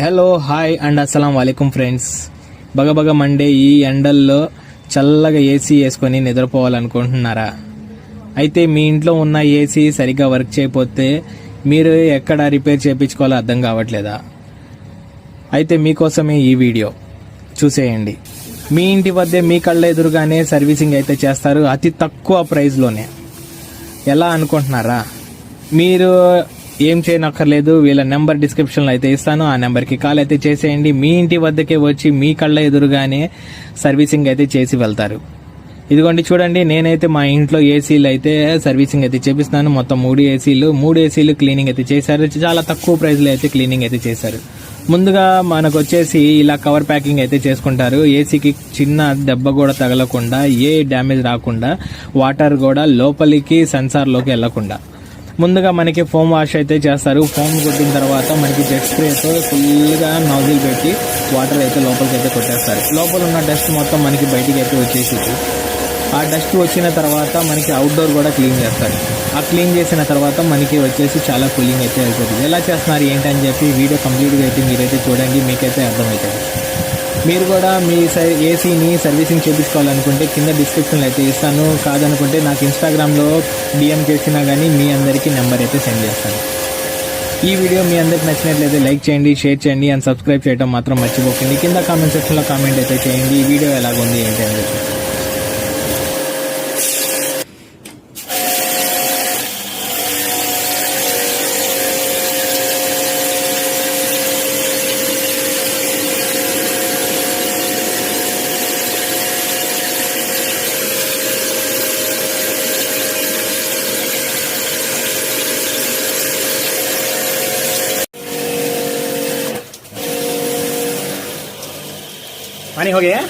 Hello hi and అస్సలం వాలేకుమ్ friends. బగబగ Monday ఈ ఎండల్లో చల్లగా ఏసీ వేసుకొని నిద్రపోవాలనుకుంటున్నారా? అయితే మీ ఇంట్లో ఉన్న ఏసీ సరిగ్గా వర్క్ చేయకపోతే మీరు ఎక్కడ రిపేర్ చేయించుకోవాలో అర్థం కావట్లేదా? అయితే మీకోసమే ఈ వీడియో చూసేయండి. మీ ఇంటి వద్దే మీ కళ్ళ ఎదురుగానే సర్వీసింగ్ అయితే చేస్తారు, అతి తక్కువ ప్రైస్లోనే. ఎలా అనుకుంటున్నారా? మీరు ఏం చేయనక్కర్లేదు, వీళ్ళ నెంబర్ డిస్క్రిప్షన్లో అయితే ఇస్తాను. ఆ నెంబర్కి కాల్ అయితే చేసేయండి. మీ ఇంటి వద్దకే వచ్చి మీ కళ్ళ ఎదురుగానే సర్వీసింగ్ అయితే చేసి వెళ్తారు. ఇదిగోండి చూడండి, నేనైతే మా ఇంట్లో ఏసీలు అయితే సర్వీసింగ్ అయితే చేపిస్తున్నాను. మొత్తం మూడు ఏసీలు క్లీనింగ్ అయితే చేశారు. చాలా తక్కువ ప్రైస్లో అయితే క్లీనింగ్ అయితే చేశారు. ముందుగా మనకు వచ్చేసి ఇలా కవర్ ప్యాకింగ్ అయితే చేసుకుంటారు. ఏసీకి చిన్న దెబ్బ కూడా తగలకుండా, ఏ డ్యామేజ్ రాకుండా, వాటర్ కూడా లోపలికి సెన్సార్లోకి వెళ్లకుండా ముందుగా మనకి ఫోమ్ వాష్ అయితే చేస్తారు. ఫోమ్ కొట్టిన తర్వాత మనకి జెట్ స్ప్రేతో ఫుల్గా నౌజిల్ పెట్టి వాటర్ అయితే లోపలికి అయితే కొట్టేస్తారు. లోపల ఉన్న డస్ట్ మొత్తం మనకి బయటికి అయితే వచ్చేసి, ఆ డస్ట్ వచ్చిన తర్వాత మనకి అవుట్డోర్ కూడా క్లీన్ చేస్తారు. ఆ క్లీన్ చేసిన తర్వాత మనకి వచ్చేసి చాలా కూలింగ్ అయితే అయిపోతుంది. ఎలా చేస్తున్నారు ఏంటని చెప్పి వీడియో కంప్లీట్గా అయితే మీరైతే చూడండి, మీకైతే అర్థమవుతుంది. మీరు కూడా మీ ఏసీని సర్వీసింగ్ చేయించుకోవాలనుకుంటే కింద డిస్క్రిప్షన్లో అయితే ఇస్తాను. కాదనుకుంటే నాకు ఇన్స్టాగ్రామ్లో డిఎం చేసినా కానీ మీ అందరికీ నెంబర్ అయితే సెండ్ చేస్తాను. ఈ వీడియో మీ అందరికి నచ్చినట్లయితే లైక్ చేయండి, షేర్ చేయండి అండ్ సబ్స్క్రైబ్ చేయడం మాత్రం మర్చిపోకండి. కింద కామెంట్ సెక్షన్లో కామెంట్ అయితే చేయండి, ఈ వీడియో ఎలాగుంది ఏంటి అని చెప్పి. पानी हो गया?